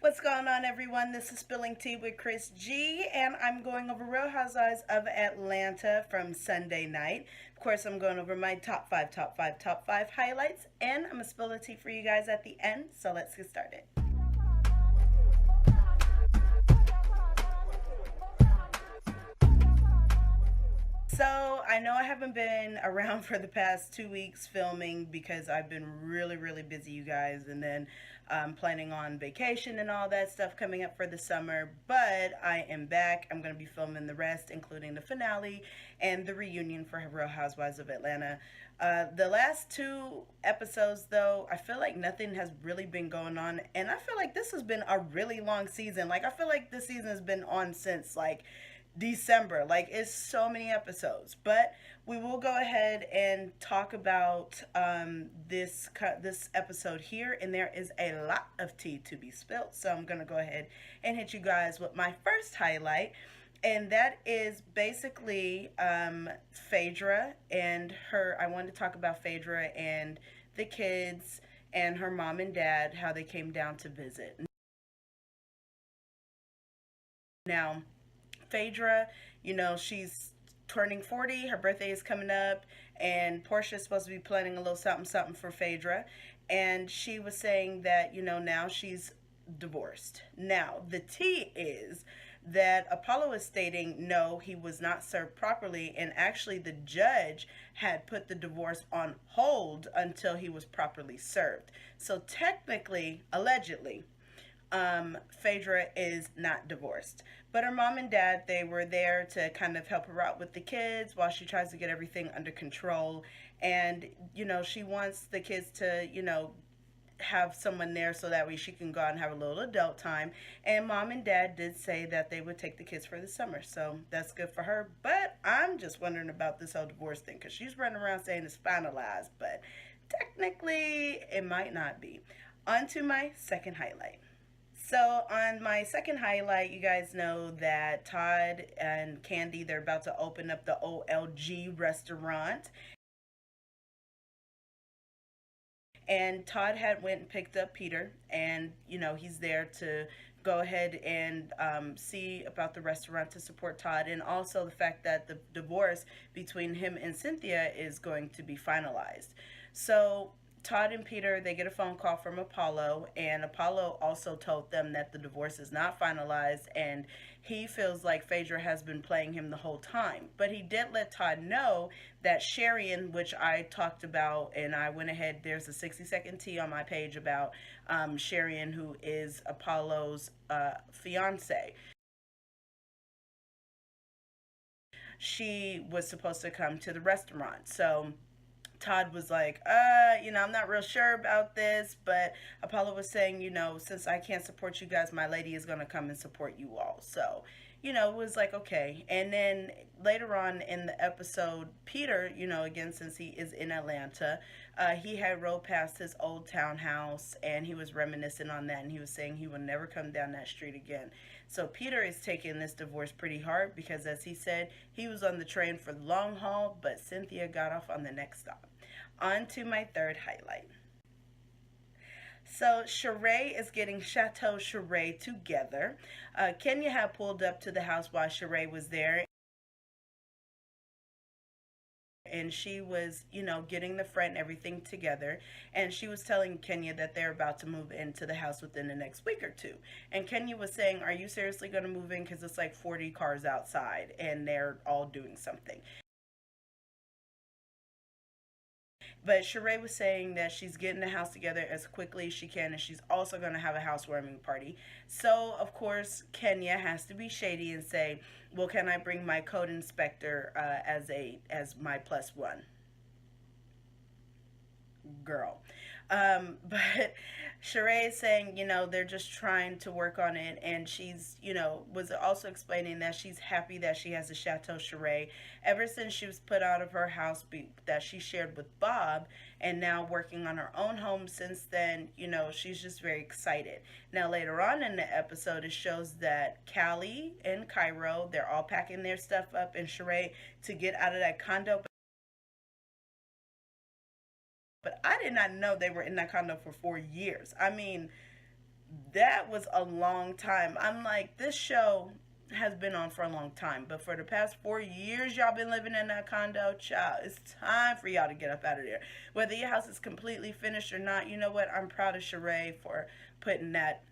What's going on, everyone? This is Spilling Tea with Chris G, and I'm going over Real Housewives of Atlanta from Sunday night. Of course, I'm going over my top five highlights, and I'm gonna spill the tea for you guys at the end. So let's get started. So I know I haven't been around for the past 2 weeks filming because I've been really busy, you guys, and then planning on vacation and all that stuff coming up for the summer. But I am back. I'm going to be filming the rest, including the finale and the reunion for Real Housewives of Atlanta. The last two episodes, though, I feel like nothing has really been going on, and I feel like this has been a really long season. Like, I feel like this season has been on since like December. Like, it's so many episodes. But we will go ahead and talk about this episode here, and there is a lot of tea to be spilled. So I'm gonna go ahead and hit you guys with my first highlight, and that is basically Phaedra and her. I wanted to talk about Phaedra and the kids and her mom and dad, how they came down to visit. Now, Phaedra, she's turning 40. Her birthday is coming up, and Porsha is supposed to be planning a little something something for Phaedra. And she was saying that, now she's divorced. Now, the tea is that Apollo is stating no, he was not served properly, and actually the judge had put the divorce on hold until he was properly served. So technically, allegedly, Phaedra is not divorced. But her mom and dad, they were there to kind of help her out with the kids while she tries to get everything under control. And, she wants the kids to, have someone there so that way she can go out and have a little adult time. And mom and dad did say that they would take the kids for the summer. So that's good for her. But I'm just wondering about this whole divorce thing because she's running around saying it's finalized. But technically, it might not be. On to my second highlight. So on my second highlight, you guys know that Todd and Kandi, they're about to open up the OLG restaurant. And Todd had went and picked up Peter, and he's there to go ahead and see about the restaurant to support Todd, and also the fact that the divorce between him and Cynthia is going to be finalized. So Todd and Peter, they get a phone call from Apollo, and Apollo also told them that the divorce is not finalized, and he feels like Phaedra has been playing him the whole time. But he did let Todd know that Sharian, which I talked about, and I went ahead, there's a 60-second tea on my page about Sharian, who is Apollo's fiance. She was supposed to come to the restaurant. So Todd was like, I'm not real sure about this, but Apollo was saying, since I can't support you guys, my lady is going to come and support you all. So, it was like, okay. And then later on in the episode, Peter, again, since he is in Atlanta, he had rode past his old townhouse and he was reminiscing on that. And he was saying he would never come down that street again. So Peter is taking this divorce pretty hard because, as he said, he was on the train for the long haul, but Cynthia got off on the next stop. On to my third highlight. So Sheree is getting Chateau Sheree together. Kenya had pulled up to the house while Sheree was there, and she was, getting the front and everything together. And she was telling Kenya that they're about to move into the house within the next week or two. And Kenya was saying, are you seriously going to move in? Because it's like 40 cars outside and they're all doing something. But Sheree was saying that she's getting the house together as quickly as she can, and she's also going to have a housewarming party. So, of course, Kenya has to be shady and say, well, can I bring my code inspector as my plus one? Girl. But Sheree is saying, they're just trying to work on it. And she's, was also explaining that she's happy that she has a Chateau Sheree ever since she was put out of her house that she shared with Bob, and now working on her own home since then. She's just very excited. Now, later on in the episode, it shows that Callie and Cairo, they're all packing their stuff up and Sheree to get out of that condo. But I did not know they were in that condo for 4 years. I mean, That was a long time. I'm like, this show has been on for a long time, but for the past 4 years, y'all been living in that condo, child. It's time for y'all to get up out of there. Whether your house is completely finished or not, you know what? I'm proud of Sheree for putting that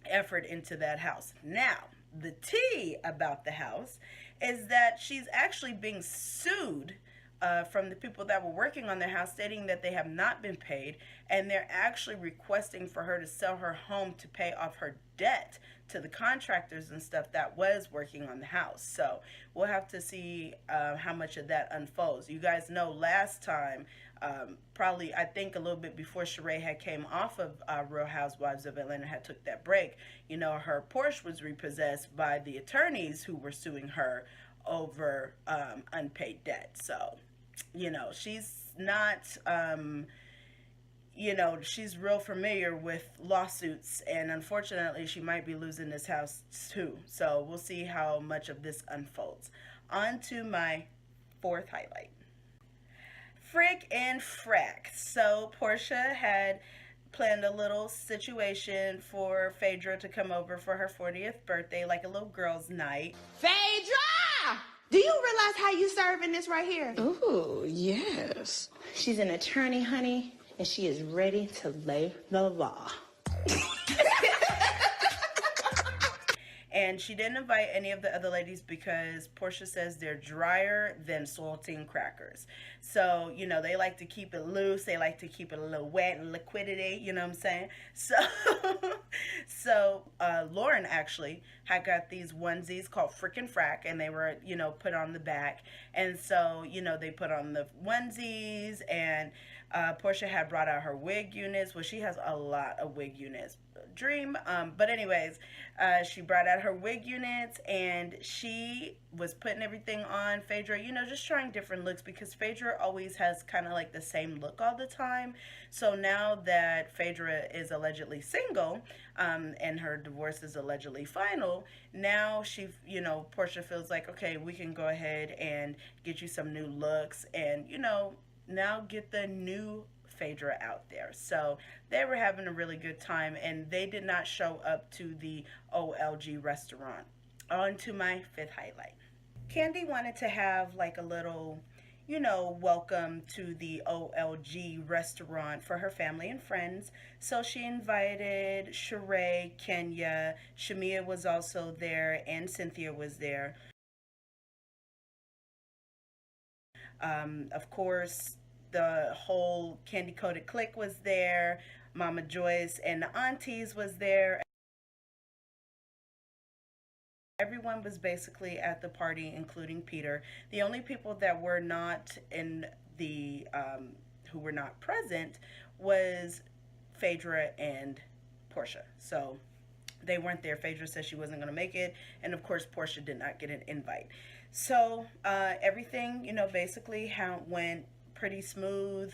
effort into that house. Now, the tea about the house is that she's actually being sued from the people that were working on their house, stating that they have not been paid, and they're actually requesting for her to sell her home to pay off her debt to the contractors and stuff that was working on the house. So we'll have to see how much of that unfolds. You guys know last time, probably I think a little bit before Sheree had came off of Real Housewives of Atlanta, had took that break, you know, her Porsche was repossessed by the attorneys who were suing her over unpaid debt. So, you know, she's not, you know, she's real familiar with lawsuits, and unfortunately, she might be losing this house too. So we'll see how much of this unfolds. On to my fourth highlight. Frick and Frack. So Porsha had planned a little situation for Phaedra to come over for her 40th birthday, like a little girls' night. Phaedra! Do you realize how you serving this right here? Ooh, yes. She's an attorney, honey, and she is ready to lay the law. And she didn't invite any of the other ladies because Porsha says they're drier than saltine crackers. So, you know, they like to keep it loose. They like to keep it a little wet and liquidity, you know what I'm saying? So, Lauren actually had got these onesies called Frickin' Frack, and they were, you know, put on the back. And so, you know, they put on the onesies, and Porsha had brought out her wig units. Well, she has a lot of wig units. Dream. But anyways, she brought out her wig units, and she was putting everything on Phaedra, you know, just trying different looks, because Phaedra always has kind of like the same look all the time. So now that Phaedra is allegedly single, and her divorce is allegedly final, now she, you know, Porsha feels like, okay, we can go ahead and get you some new looks, and, you know, now get the new Phaedra out there. So they were having a really good time, and they did not show up to the OLG restaurant. On to my fifth highlight. Kandi wanted to have like a little, you know, welcome to the OLG restaurant for her family and friends. So she invited Sheree, Kenya, Shamia was also there, and Cynthia was there. Of course, the whole Candy Coated Clique was there. Mama Joyce and the aunties was there. Everyone was basically at the party, including Peter. The only people that were not in the, who were not present, was Phaedra and Porsha. So they weren't there. Phaedra said she wasn't going to make it, and of course Porsha did not get an invite. So everything, you know, basically went pretty smooth.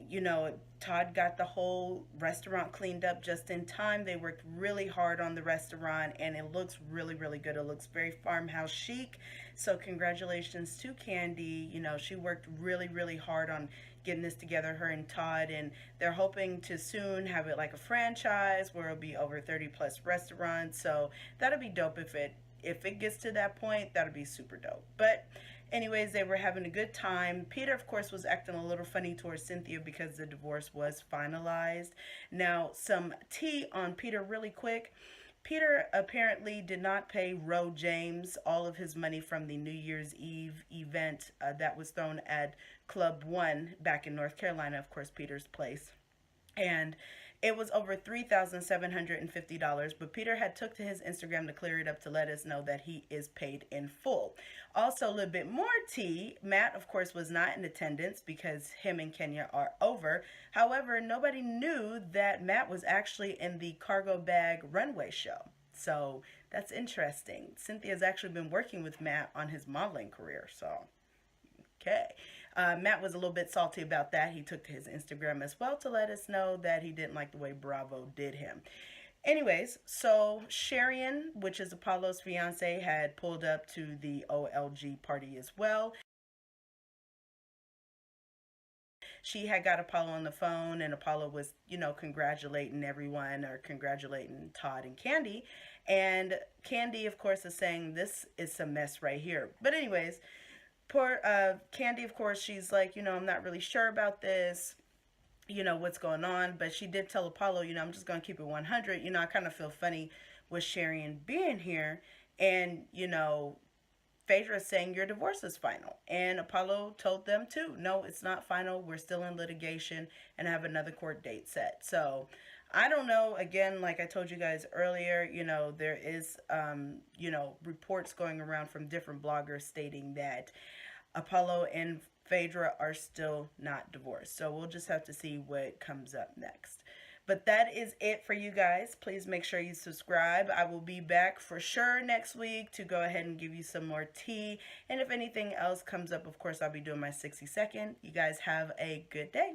You know, Todd got the whole restaurant cleaned up just in time. They worked really hard on the restaurant, and it looks really, really good. It looks very farmhouse chic. So congratulations to Kandi. You know, she worked really, really hard on getting this together, her and Todd, and they're hoping to soon have it like a franchise where it'll be over 30 plus restaurants. So that'll be dope. If it gets to that point, that'll be super dope. But anyways, they were having a good time. Peter, of course, was acting a little funny towards Cynthia because the divorce was finalized. Now, some tea on Peter really quick. Peter apparently did not pay Ro James all of his money from the New Year's Eve event that was thrown at Club One back in North Carolina, of course, Peter's place. And it was over $3,750, but Peter had took to his Instagram to clear it up to let us know that he is paid in full. Also, a little bit more tea. Matt, of course, was not in attendance because him and Kenya are over. However, nobody knew that Matt was actually in the cargo bag runway show. So that's interesting. Cynthia's actually been working with Matt on his modeling career. So, okay. Matt was a little bit salty about that. He took to his Instagram as well to let us know that he didn't like the way Bravo did him. Anyways, so Sharian, which is Apollo's fiance, had pulled up to the OLG party as well. she had got Apollo on the phone, and Apollo was, congratulating everyone, or congratulating Todd and Kandi. And Kandi, of course, is saying this is a mess right here. But anyways, poor Kandi, of course, she's like, I'm not really sure about this, what's going on. But she did tell Apollo, I'm just going to keep it 100. I kind of feel funny with Sharon being here. And, Phaedra is saying your divorce is final. And Apollo told them too, no, it's not final. We're still in litigation and have another court date set. So I don't know. Again, like I told you guys earlier, there is, reports going around from different bloggers stating that Apollo and Phaedra are still not divorced. So we'll just have to see what comes up next. But that is it for you guys. Please make sure you subscribe. I will be back for sure next week to go ahead and give you some more tea. And if anything else comes up, of course, I'll be doing my 60 second. You guys have a good day.